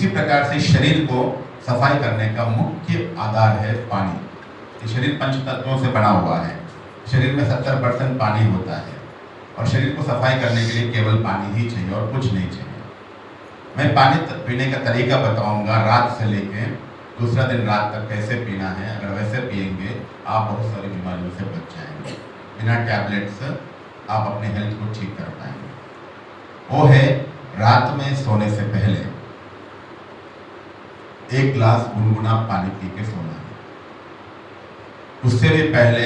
उसी प्रकार से शरीर को सफाई करने का मुख्य आधार है पानी। ये शरीर पंच तत्वों से बना हुआ है। शरीर में 70% पानी होता है और शरीर को सफाई करने के लिए केवल पानी ही चाहिए और कुछ नहीं चाहिए। मैं पानी पीने का तरीका बताऊंगा, रात से लेके दूसरा दिन रात तक कैसे पीना है। अगर वैसे पिएंगे आप बहुत सारी बीमारियों से बच जाएंगे। बिना टैबलेट्स आप अपने हेल्थ को ठीक कर पाएंगे। वो है रात में सोने से पहले 1 गिलास गुनगुना पानी पी के सोना है। उससे भी पहले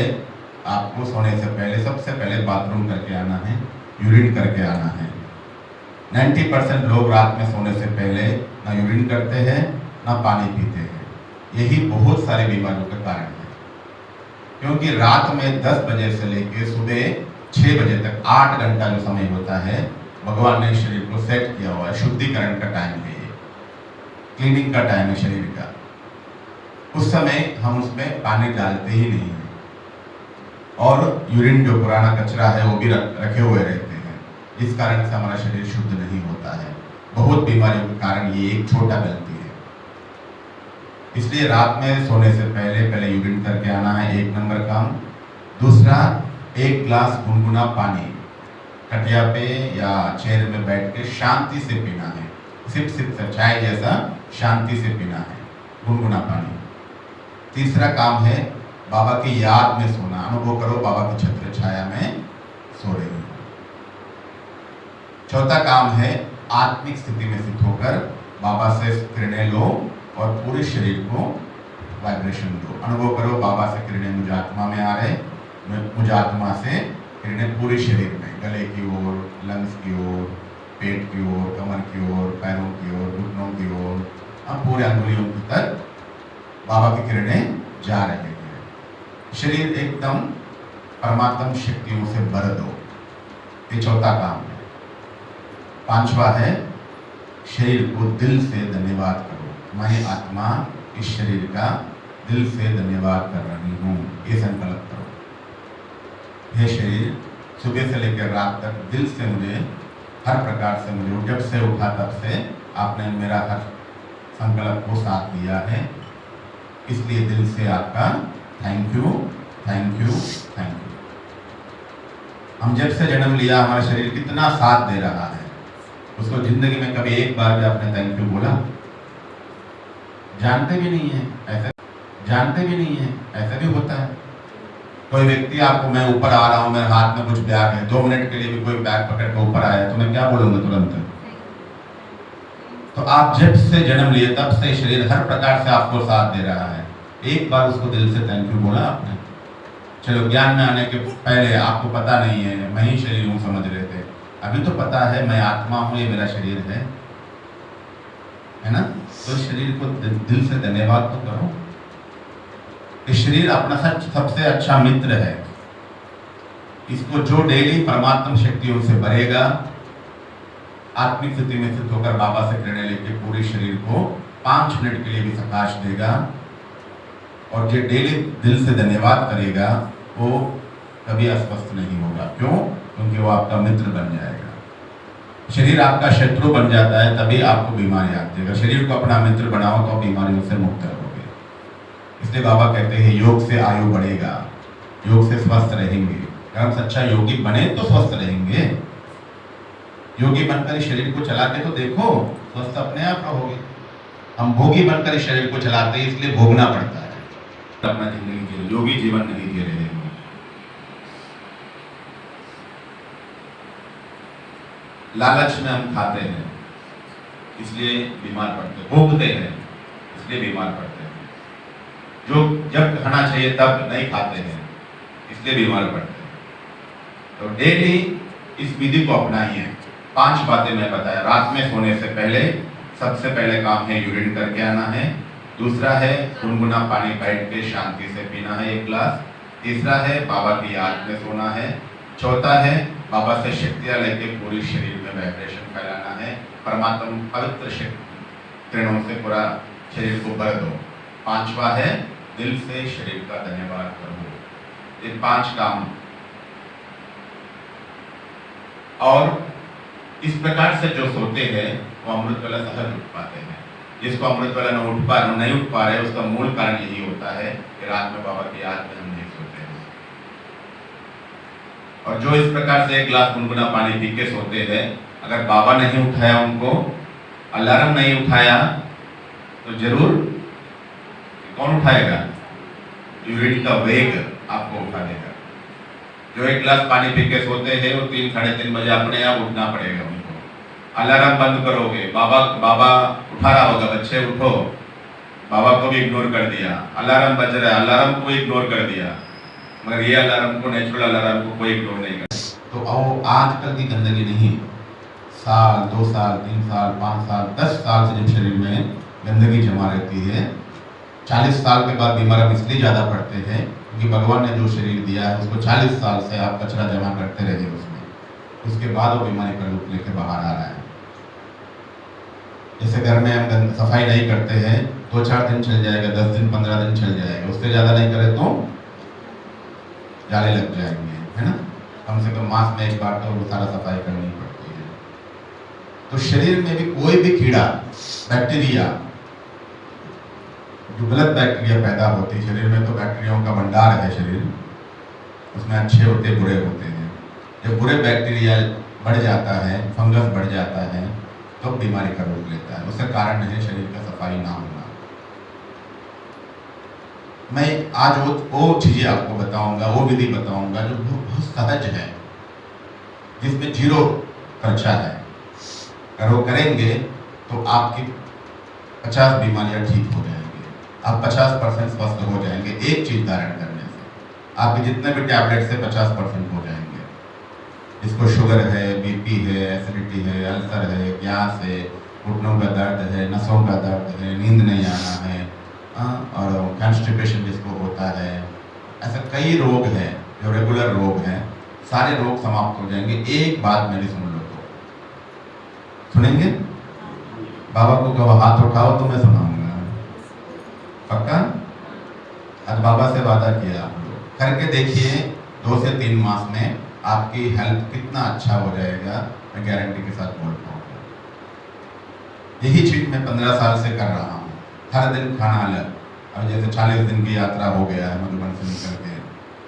आपको सोने से पहले सबसे पहले बाथरूम करके आना है, यूरिन करके आना है। 90% लोग रात में सोने से पहले ना यूरिन करते हैं ना पानी पीते हैं। यही बहुत सारी बीमारियों का कारण है, क्योंकि रात में 10 बजे से लेकर सुबह 6 बजे तक 8 घंटा जो समय होता है, भगवान ने शरीर को सेट किया हुआ है। शुद्धिकरण का टाइम है, ये क्लीनिंग का टाइम है शरीर का। उस समय हम उसमें पानी डालते ही नहीं हैं और यूरिन जो पुराना कचरा है वो भी रखे हुए रहते हैं, जिस कारण से हमारा शरीर शुद्ध नहीं होता है। बहुत बीमारियों के कारण ये एक छोटा गलती है। इसलिए रात में सोने से पहले यूरिन करके आना है, 1 नंबर काम। दूसरा, 1 गिलास गुनगुना पानी खटिया पे या चेयर में बैठ के शांति से पीना है। सिप सिप से चाय जैसा शांति से पीना है गुनगुना पानी। तीसरा काम है बाबा की याद में सोना। अनुभव करो बाबा की छत्र छाया में सो रही हूं। चौथा काम है आत्मिक स्थिति में स्थित होकर बाबा से किरणें लो और पूरे शरीर को वाइब्रेशन दो। अनुभव करो बाबा से किरणें मुझ आत्मा में आ रहे, मुझ आत्मा से किरणें पूरे शरीर में, गले की ओर, लंग्स की ओर, पेट की ओर, कमर की ओर, पैरों की ओर, घुटनों की ओर, अब पूरे अंगुलियों तक बाबा की किरणें जा रही हैं। शरीर एकदम परमात्म शक्तियों से भर दो। ये चौथा काम है। पांचवा है शरीर को दिल से धन्यवाद करो। मैं आत्मा इस शरीर का दिल से धन्यवाद कर रही हूँ, ये संकल्प करो। यह शरीर सुबह से लेकर रात तक दिल से मुझे हर प्रकार से, मुझे जब से उठा तब से आपने मेरा हर संकल्प को साथ दिया है, इसलिए दिल से आपका thank you, thank you, thank you. हम जब से जन्म लिया हमारा शरीर कितना साथ दे रहा है, उसको जिंदगी में कभी एक बार भी आपने थैंक यू बोला? जानते भी नहीं है, ऐसा जानते भी नहीं है, ऐसा भी होता है। कोई व्यक्ति आपको, मैं ऊपर आ रहा हूँ, मेरे हाथ में कुछ बैग है, 2 मिनट के लिए भी कोई बैग पकड़ के ऊपर आया तो मैं क्या बोलूंगा तुरंत? तो आप जब से जन्म लिए तब से शरीर हर प्रकार से आपको साथ दे रहा है। एक बार उसको दिल से थैंक यू बोला आपने? चलो, ज्ञान में आने के पहले आपको पता नहीं है, मैं ही शरीर हूँ समझ रहे थे। अभी तो पता है मैं आत्मा हूँ, ये मेरा शरीर है ना? तो शरीर को दिल से धन्यवाद तो करो। ये शरीर अपना सबसे अच्छा मित्र है। इसको जो डेली परमात्म शक्तियों से भरेगा, आत्मिक स्थिति में स्थित होकर बाबा से किरणें लेके पूरे शरीर को 5 मिनट के लिए भी प्रकाश देगा, और जो डेली दिल से धन्यवाद करेगा वो कभी अस्वस्थ नहीं होगा। क्यों? क्योंकि वो आपका मित्र बन जाएगा। शरीर आपका शत्रु बन जाता है तभी आपको बीमारी आती है। अगर शरीर को अपना मित्र बनाओ तो बीमारियों से मुक्त रहोगे। इसलिए बाबा कहते हैं योग से आयु बढ़ेगा, योग से स्वस्थ रहेंगे। अगर हम सच्चा योगी बने तो स्वस्थ रहेंगे। योगी बनकर शरीर को चलाते तो देखो स्वस्थ अपने आप रहोगे। हम भोगी बनकर शरीर को चलाते हैं, इसलिए भोगना पड़ता है। अपना जिंदगी जी, योगी जीवन नहीं जी रहे हैं। लालच में हम खाते हैं इसलिए बीमार पड़ते हैं, भोगते हैं इसलिए बीमार पड़ते हैं। जो जब खाना चाहिए तब नहीं खाते हैं इसलिए बीमार पड़ते हैं। तो डेली इस विधि को अपनाइए। 5 बातें मैं बताया। रात में सोने से पहले सबसे पहले काम है यूरिन करके आना है। दूसरा है गुनगुना पानी बैठ के शांति से पीना है 1 गिलास। तीसरा है बाबा की याद में सोना है। चौथा है बाबा से शक्तियाँ लेके पूरे शरीर में वाइब्रेशन फैलाना है। परमात्मा पवित्र शक्ति किरणों से पूरा शरीर को भर दो। 5वां है दिल से शरीर का धन्यवाद करो। ये 5 काम। और इस प्रकार से जो सोते हैं वो अमृत वाला सहज उठ पाते हैं। जिसको अमृत वाला नहीं उठ पा रहे, उसका मूल कारण यही होता है कि रात में बाबा की याद में हम नहीं सोते हैं। और जो इस प्रकार से एक गिलास गुनगुना पानी पी के सोते हैं, अगर बाबा नहीं उठाया उनको, अलार्म नहीं उठाया, तो जरूर कौन उठाएगा? यूरिन का वेग आपको उठा देगा। जो एक गिलास पानी पी के सोते हैं, वो 3 साढ़े 3 बजे अपने आप उठना पड़ेगा उनको। अलार्म बंद करोगे, बाबा उठा रहा होगा, बच्चे उठो, बाबा को भी इग्नोर कर दिया, अलार्म बज रहा है, अलार्म को इग्नोर कर दिया, मगर ये अलार्म को, नेचुरल अलार्म को कोई इग्नोर नहीं कर। तो आजकल की गंदगी नहीं, साल 2 साल 3 साल 5 साल 10 साल से जब शरीर में गंदगी जमा रहती है, 40 साल के बाद बीमार हम इसलिए ज़्यादा पड़ते हैं क्योंकि भगवान ने जो शरीर दिया है उसको 40 साल से आप कचरा जमा करते रहिए उसमें, उसके बाद वो बीमारी का रूप लेके बाहर आ रहा है। जैसे घर में हम सफाई नहीं करते हैं, 2-4 दिन चल जाएगा, 10 दिन 15 दिन चल जाएगा, उससे ज़्यादा नहीं करे तो जाले लग जाएंगे, है ना। कम से कम मास में एक बार तो वो सारा सफाई करनी पड़ती है। तो शरीर में भी कोई भी कीड़ा, बैक्टीरिया, जो गलत बैक्टीरिया पैदा होती है शरीर में, तो बैक्टीरियाओं का भंडार है शरीर, उसमें अच्छे होते बुरे होते हैं। जब बुरे बैक्टीरिया बढ़ जाता है, फंगस बढ़ जाता है, तो बीमारी का रूप लेता है। उसका कारण है शरीर का सफाई ना होना। मैं आज वो चीज़ें आपको बताऊंगा, वो विधि बताऊंगा जो बहुत सहज है, जिसमें 0 खर्चा है। अगर वो करेंगे तो आपकी 50 बीमारियां ठीक हो जाएंगी, आप 50% स्वस्थ हो जाएंगे एक चीज धारण करने से। आपके जितने भी टैबलेट से 50% हो जाएंगे। जिसको शुगर है, बीपी है, एसिडिटी है, अल्सर है, गैस है, घुटनों का दर्द है, नसों का दर्द है, नींद नहीं आना है, और कॉन्स्टिपेशन जिसको होता है, ऐसे कई रोग हैं जो रेगुलर रोग हैं, सारे रोग समाप्त हो जाएंगे। एक बात मेरी सुन लो, तो सुनेंगे? बाबा को कहो हाथ उठाओ तो मैं सुनाऊंगा, पक्का? आज बाबा से वादा किया, आप लोग करके देखिए, 2 से 3 मास में आपकी हेल्थ कितना अच्छा हो जाएगा, मैं गारंटी के साथ बोल पाऊंगा। यही चीज मैं 15 साल से कर रहा हूँ। हर दिन खाना अलग। अब जैसे 40 दिन की यात्रा हो गया है मधुबन से निकल के,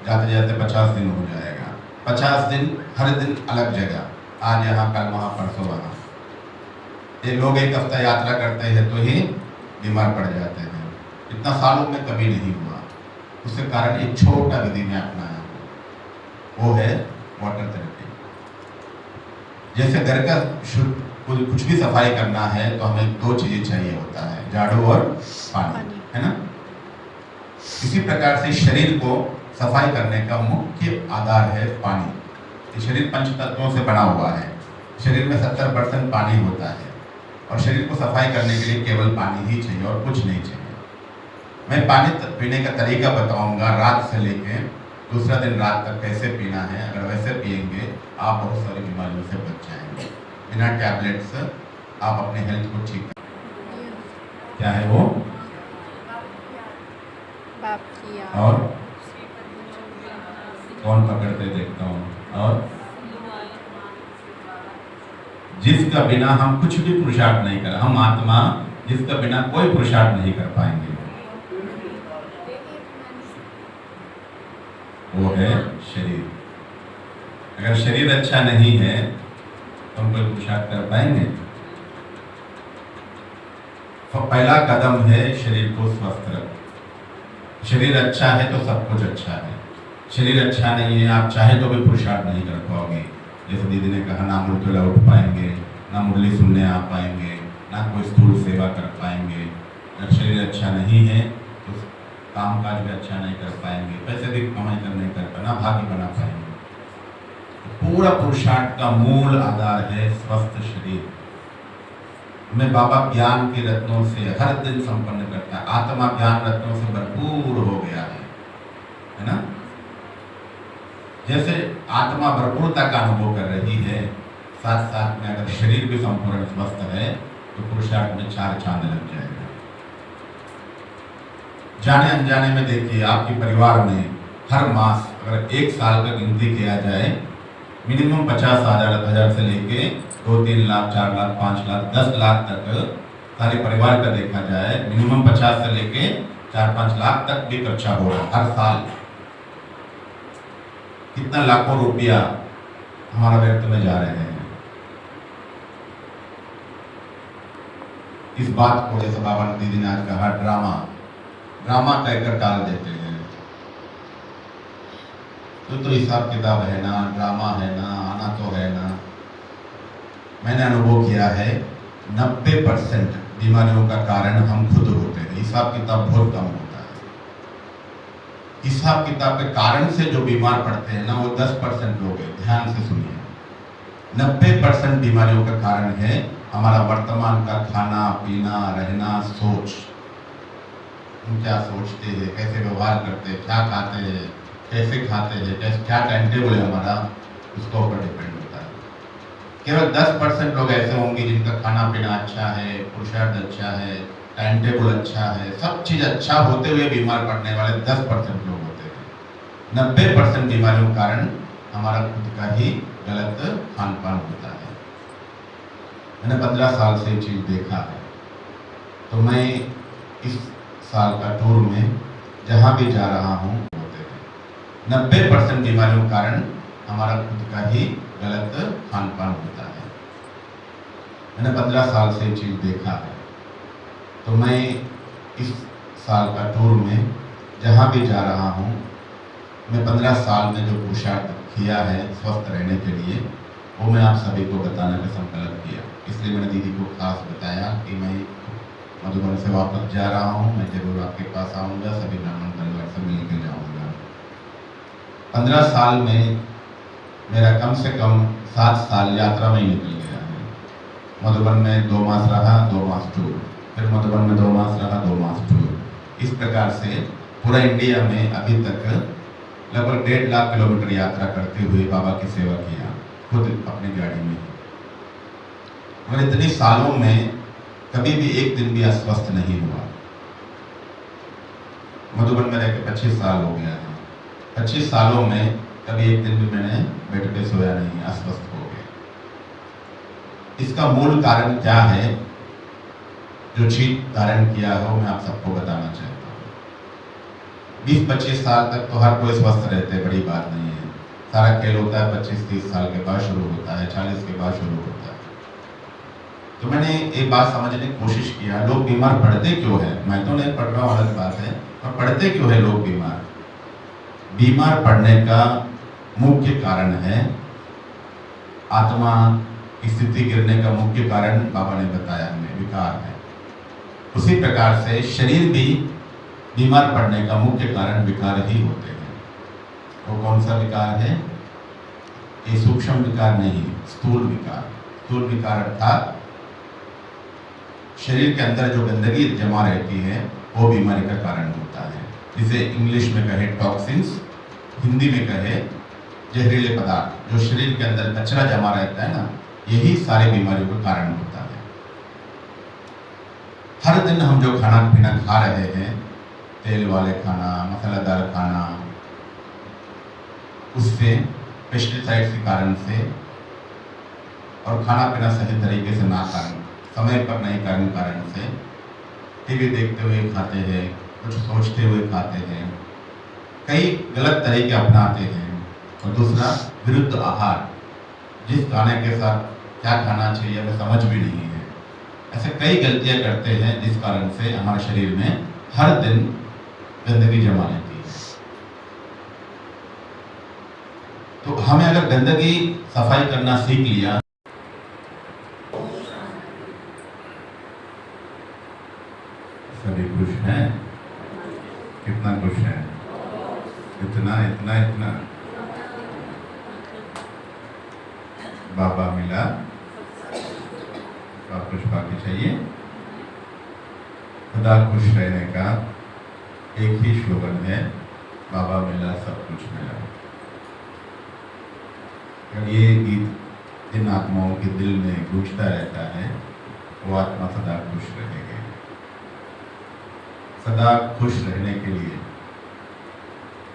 जाते जाते 50 दिन हो जाएगा। 50 दिन हर दिन अलग जगह, आज यहाँ, कल वहाँ, परसों वहाँ। ये लोग एक हफ्ता यात्रा करते हैं तो ही बीमार पड़ जाते हैं। इतना सालों में कभी नहीं हुआ। उसके कारण एक छोटा विधि में अपनाया, वो है वाटर थेरेपी। जैसे घर का कुछ भी सफाई करना है तो हमें 2 चीजें चाहिए होता है, झाड़ू और पानी, है ना। इसी प्रकार से शरीर को सफाई करने का मुख्य आधार है पानी। शरीर 5 तत्वों से बना हुआ है। शरीर में 70% पानी होता है और शरीर को सफाई करने के लिए केवल पानी ही चाहिए और कुछ नहीं चाहिए। मैं पानी पीने का तरीका बताऊंगा, रात से लेके दूसरा दिन रात तक कैसे पीना है। अगर वैसे पिएंगे आप बहुत सारी बीमारियों से बच जाएंगे। बिना टैबलेट्स आप अपने हेल्थ को ठीक कर। क्या है वो? बाप की याद। और कौन पकड़ते देखता हूँ। और जिसका बिना हम कुछ भी पुरुषार्थ नहीं कर, हम आत्मा जिसका बिना कोई पुरुषार्थ नहीं कर पाएंगे, वो है शरीर। अगर शरीर अच्छा नहीं है तो हम कोई पुरुषार्थ कर पाएंगे? तो पहला कदम है शरीर को स्वस्थ रखो। शरीर अच्छा है तो सब कुछ अच्छा है। शरीर अच्छा नहीं है, आप चाहे तो भी पुरुषार्थ नहीं कर पाओगे। जैसे दीदी ने कहा, ना मुर्तुला उठ पाएंगे, ना मुरली सुनने आ पाएंगे, ना कोई स्थूल सेवा कर पाएंगे। अगर शरीर अच्छा नहीं है तो काम काज भी अच्छा नहीं कर पाएंगे, पैसे भी कमाई कर नहीं कर पाएंगे, ना भाग्य बना पाएंगे। पूरा पुरुषार्थ का मूल आधार है स्वस्थ शरीर। में बाबा ज्ञान के रत्नों से हर दिन संपन्न करता है। आत्मा ज्ञान रत्नों से भरपूर हो गया है ना। जैसे आत्मा भरपूरता का अनुभव कर रही है, साथ साथ में अगर शरीर भी संपूर्ण स्वस्थ है तो पुरुषार्थ में 4 चांद लग जाएगा। जाने अनजाने में देखिए, आपके परिवार में हर मास अगर 1 साल का गिनती किया जाए, मिनिमम 50,000 से लेके 2-3 लाख, 4 लाख, 5 लाख, 10 लाख तक सारे परिवार का देखा जाए, मिनिमम 50 से लेके 4-5 लाख तक भी खर्चा हो रहा है हर साल। कितना लाखों रुपया हमारा व्यर्थ में जा रहे हैं। इस बात को जैसे बाबा दीदी ने आज कहा, ड्रामा कहकर टाल देते हैं। तो हिसाब किताब है ना, ड्रामा है ना, आना तो है ना। मैंने अनुभव किया है 90% बीमारियों का कारण हम खुद होते हैं। हिसाब किताब बहुत कम होता है। हिसाब किताब के कारण से जो बीमार पड़ते हैं ना, वो 10% लोग हैं। ध्यान से सुनिए, 90% बीमारियों का कारण है हमारा वर्तमान का खाना पीना, रहना, सोच। हम क्या सोचते हैं, कैसे व्यवहार करते हैं, क्या खाते हैं, कैसे खाते हैं, कैसे क्या टाइम टेबल है हमारा, उसके ऊपर डिपेंड होता है। केवल 10% लोग ऐसे होंगे जिनका खाना पीना अच्छा है, पुरुषार्थ अच्छा है, टाइम टेबल अच्छा है, सब चीज़ अच्छा होते हुए बीमार पड़ने वाले 10% लोग होते हैं। 90% बीमारियों का कारण हमारा खुद का ही गलत खान पान होता है। मैंने 15 साल से ये चीज़ देखा है। तो मैं इस साल का टूर में जहाँ भी जा रहा हूँ, 90% बीमारियों के कारण हमारा खुद का ही गलत खान पान होता है। मैंने 15 साल से ये चीज़ देखा है। तो मैं इस साल का टूर में जहाँ भी जा रहा हूँ, मैं 15 साल में जो पुरुषार्थ किया है स्वस्थ रहने के लिए, वो मैं आप सभी को बताने का संकल्प किया। इसलिए मैंने दीदी को खास बताया कि मैं मधुबन से वापस जा रहा हूँ, मैं जरूर आपके पास आऊँगा, सभी ब्राह्मण परिवार से मिल के जाऊँगा। 15 साल में मेरा कम से कम 7 साल यात्रा में ही निकल गया है। मधुबन में 2 मास रहा, 2 मास टूर, फिर मधुबन में 2 मास रहा, 2 मास टूर। इस प्रकार से पूरा इंडिया में अभी तक लगभग 1.5 लाख किलोमीटर यात्रा करते हुए बाबा की सेवा किया, खुद अपनी गाड़ी में। और इतने सालों में कभी भी एक दिन भी अस्वस्थ नहीं हुआ। मधुबन में रहकर 25 साल हो गया है। 25 सालों में कभी एक दिन भी मैंने बेड पे सोया नहीं, अस्वस्थ हो गया। इसका मूल कारण क्या है, जो चीज धारण किया हो, मैं आप सबको बताना चाहता हूँ। 20-25 साल तक तो हर कोई स्वस्थ रहते हैं, बड़ी बात नहीं है। सारा खेल होता है 25-30 साल के बाद शुरू होता है, 40 के बाद शुरू होता है। तो मैंने एक बात समझने की कोशिश किया, लोग बीमार पड़ते क्यों है। मैं तो नहीं पढ़ रहा हूँ, अलग बात है, पर पड़ते क्यों है लोग बीमार। बीमार पड़ने का मुख्य कारण है आत्मा की स्थिति गिरने का मुख्य कारण बाबा ने बताया हमें विकार है। उसी प्रकार से शरीर भी बीमार पड़ने का मुख्य कारण विकार ही होते हैं। वो कौन सा विकार है, ये सूक्ष्म विकार नहीं, स्थूल विकार। स्थूल विकार अर्थात शरीर के अंदर जो गंदगी जमा रहती है, वो बीमारी का कारण होता है। जिसे इंग्लिश में कहे टॉक्सिन्स, हिंदी में कहे जहरीले पदार्थ। जो शरीर के अंदर कचरा जमा रहता है ना, यही सारी बीमारियों का कारण होता है। हर दिन हम जो खाना पीना खा रहे हैं, तेल वाले खाना, मसालेदार खाना, उससे पेस्टिसाइड्स के कारण से, और खाना पीना सही तरीके से ना खाने, समय पर नहीं करने कारण से, टीवी देखते हुए खाते हैं, कुछ सोचते हुए खाते हैं, कई गलत तरीके अपनाते हैं। और दूसरा विरुद्ध आहार, जिस खाने के साथ क्या खाना चाहिए हमें समझ भी नहीं है। ऐसे कई गलतियां करते हैं जिस कारण से हमारे शरीर में हर दिन गंदगी जमा रहती है। तो हमें अगर गंदगी सफाई करना सीख लिया, सभी खुश हैं, कितना खुश है, इतना इतना इतना। बाबा मिला, आप कुछ बाकी चाहिए। खुदा खुश रहने का एक ही स्लोगन है, बाबा मिला सब कुछ मिला। अगर ये गीत जिन आत्माओं के दिल में गूंजता रहता है, वो आत्मा सदा खुश रहेगी। सदा खुश रहने के लिए,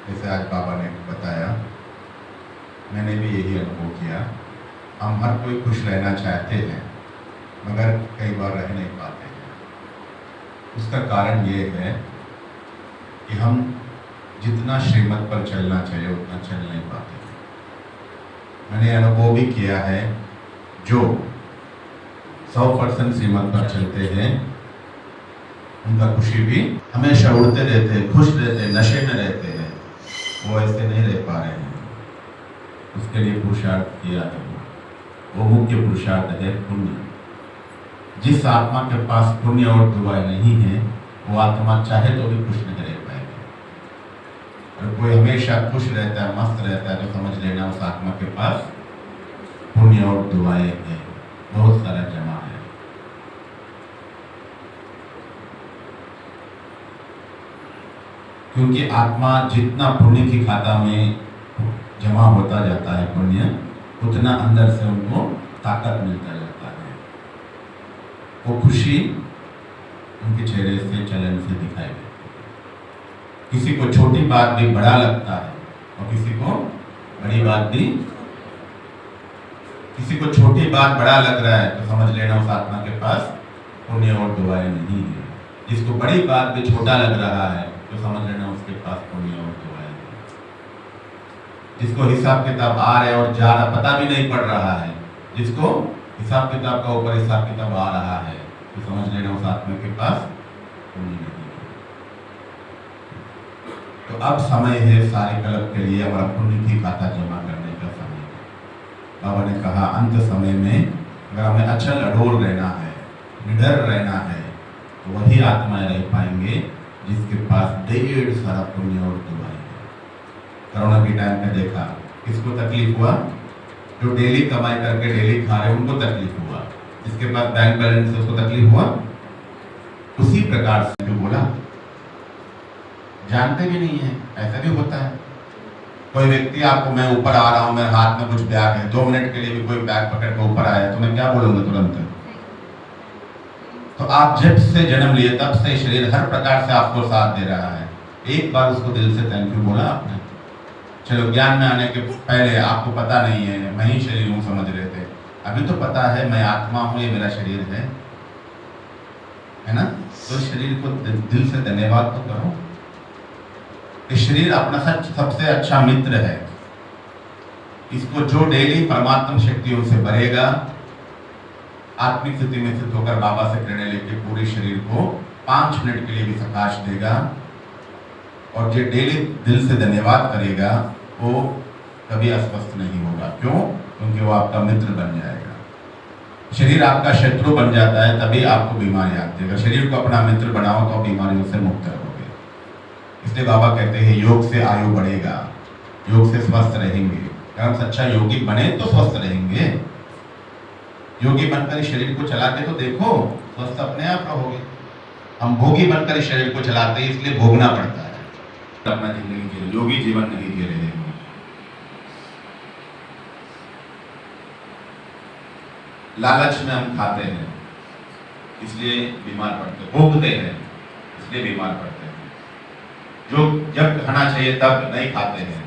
जैसे आज बाबा ने बताया, मैंने भी यही अनुभव किया। हम हर कोई खुश रहना चाहते हैं, मगर कई बार रह नहीं पाते हैं। उसका कारण ये है कि हम जितना श्रीमत पर चलना चाहिए उतना चल नहीं पाते। मैंने अनुभव भी किया है, जो 100% श्रीमत पर चलते हैं उनका खुशी भी हमेशा उड़ते रहते हैं, खुश रहते हैं, नशे में रहते हैं, वो ऐसे नहीं रह पा रहे हैं। उसके लिए पुरुषार्थ किया है, वो मुख्य पुरुषार्थ है पुण्य। जिस आत्मा के पास पुण्य और दुआएं नहीं है, वो आत्मा चाहे तो भी खुश नहीं रह पाएगी। और कोई हमेशा खुश रहता है, मस्त रहता है, तो समझ लेना उस आत्मा के पास पुण्य और दुआएं हैं, बहुत सारा जमा है। क्योंकि आत्मा जितना पुण्य की खाता में जमा होता जाता है पुण्य, उतना अंदर से उनको ताकत मिलता जाता है। वो खुशी उनके चेहरे से, चलन से दिखाई देती है। किसी को छोटी बात भी बड़ा लगता है और किसी को बड़ी बात भी, किसी को छोटी बात बड़ा लग रहा है तो समझ लेना उस आत्मा के पास पुण्य और दुआएं नहीं है। जिसको बड़ी बात भी छोटा लग रहा है तो समझ लेना उसके पास पुण्य और दुआएं हैं। जिसको हिसाब किताब आ रहे और जा रहा पता भी नहीं पड़ रहा है, जिसको हिसाब किताब का ऊपर हिसाब किताब आ रहा है, तो समझ लेना उस आत्मा के पास पुण्य नहीं है। तो अब समय है सारे कल्प के लिए हमारा पुण्य की खाता जमा करने का समय है। बाबा ने कहा अंत समय में अगर हमें अचल अडोल रहना है, निडर रहना है, तो वही आत्माएं रह पाएंगे जिसके पास ढेर सारा पुण्य और दुआएं है। कोरोना के टाइम में देखा किसको तकलीफ हुआ? जो डेली कमाई करके डेली खा रहे उनको तकलीफ हुआ। जिसके पास बैंक बैलेंस है उसको तकलीफ हुआ। उसी प्रकार से जो बोला जानते भी नहीं है, ऐसा भी होता है। कोई व्यक्ति आपको मैं ऊपर आ रहा हूँ, मेरे हाथ में कुछ बैग है, 2 मिनट के लिए भी कोई बैग पकड़ के ऊपर आया तो मैं क्या बोलूंगा तुरंत? तो आप जब से जन्म लिए तब से शरीर हर प्रकार से आपको साथ दे रहा है। एक बार उसको दिल से थैंक यू बोला आपने? चलो ज्ञान में आने के पहले आपको पता नहीं है, मैं ही शरीर हूँ समझ रहे थे, अभी तो पता है मैं आत्मा हूँ, ये मेरा शरीर है ना? तो शरीर को दिल से धन्यवाद तो करो। इस शरीर अपना सबसे अच्छा मित्र है। इसको जो डेली परमात्मा शक्ति उनसे भरेगा, आत्मिक स्थिति में स्थित होकर बाबा से प्रेरणा लेके पूरे शरीर को 5 मिनट के लिए भी प्रकाश देगा, और जो डेली दिल से धन्यवाद करेगा वो कभी अस्वस्थ नहीं होगा। क्यों? क्योंकि वो आपका मित्र बन जाएगा। शरीर आपका शत्रु बन जाता है तभी आपको बीमारी आती है। अगर शरीर को अपना मित्र बनाओ तो बीमारियों से मुक्त रहोगे। इसलिए बाबा कहते हैं योग से आयु बढ़ेगा, योग से स्वस्थ रहेंगे। अगर हम सच्चा योगी बने तो स्वस्थ रहेंगे। योगी बनकर शरीर को चलाते तो देखो स्वस्थ अपने आप रहोगे। हम भोगी बनकर शरीर को चलाते हैं, इसलिए भोगना पड़ता है। अपना जिंदगी जी, योगी जीवन नहीं जी रहे हैं। लालच में हम खाते हैं इसलिए बीमार पड़ते हैं, भोगते हैं इसलिए बीमार पड़ते हैं। जो जब खाना चाहिए तब नहीं खाते हैं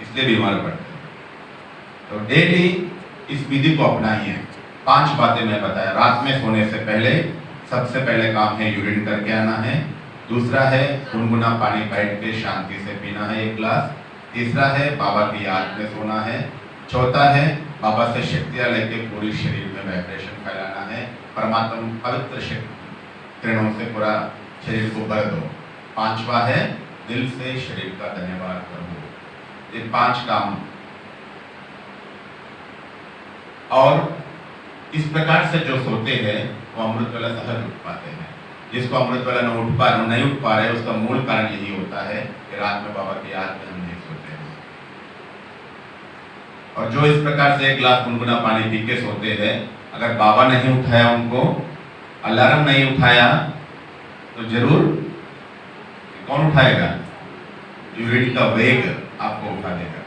इसलिए बीमार पड़ते हैं। तो डेली इस विधि को अपनाइए। 5 बातें मैं बताया। रात में सोने से पहले सबसे पहले काम है यूरिन करके आना है। दूसरा है गुनगुना पानी बैठ के शांति से पीना है 1 गिलास। तीसरा है बाबा की याद में सोना है। चौथा है बाबा से शक्तियाँ लेके पूरे शरीर में वाइब्रेशन फैलाना है। परमात्मा पवित्र शक्ति किरणों से पूरा शरीर को भर दो। 5वां है दिल से शरीर का धन्यवाद करो। ये 5 काम। और इस प्रकार से जो सोते हैं वो अमृत वाला सहज उठ पाते हैं। जिसको अमृत वाला नहीं उठ पा रहे उसका मूल कारण यही होता है कि रात में बाबा की याद में हम नहीं सोते हैं। और जो इस प्रकार से 1 गिलास गुनगुना पानी पी के सोते हैं, अगर बाबा नहीं उठाया उनको, अलार्म नहीं उठाया, तो जरूर कौन उठाएगा? यूरिन का वेग आपको उठा देगा।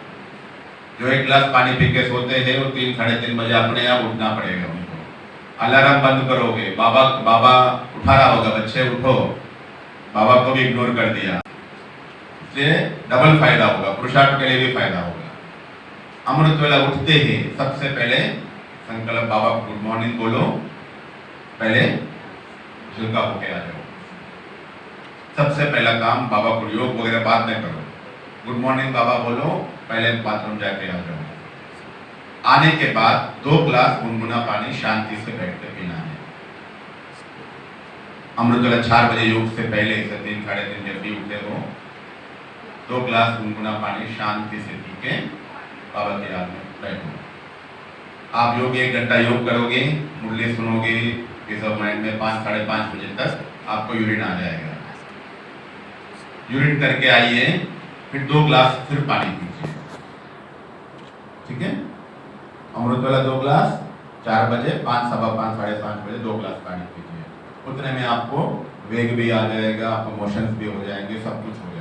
जो 1 गिलास पानी पी के सोते हैं वो 3 साढ़े 3 बजे अपने आप उठना पड़ेगा उनको। अलार्म बंद करोगे, बाबा उठा रहा होगा, बच्चे उठो, बाबा को भी इग्नोर कर दिया, इसलिए डबल फायदा होगा, पुरुषार्थ के लिए भी फायदा होगा। अमृत वेला उठते ही सबसे पहले संकल्प, बाबा गुड मॉर्निंग बोलो, पहले झुका होके आ जाओ। सबसे पहला काम बाबा को योग वगैरह बाद में करो। गुड मॉर्निंग बाबा बोलो, पहले बाथरूम जाके आ जाओ। आने के बाद 2 ग्लास गुनगुना पानी शांति से बैठ के पीना है। अमृतवेला 4 बजे योग से पहले से 3 साढ़े 3 जब भी उठे हो 2 ग्लास गुनगुना पानी शांति से पी के बाबा के याद में बैठो। आप योग 1 घंटा योग करोगे, मुरली सुनोगे, पीस ऑफ माइंड में 5 साढ़े 5 बजे तक आपको यूरिन आ जाएगा। यूरिन करके आइए, फिर 2 ग्लास फिर पानी पीजिए, ठीक है। अमृतवेला 2 ग्लास, 4 बजे, 5, सवा 5, साढ़े 5 बजे 2 ग्लास पानी पीजिए। उतने में आपको वेग भी आ जाएगा, आपको मोशंस भी हो जाएंगे, सब कुछ हो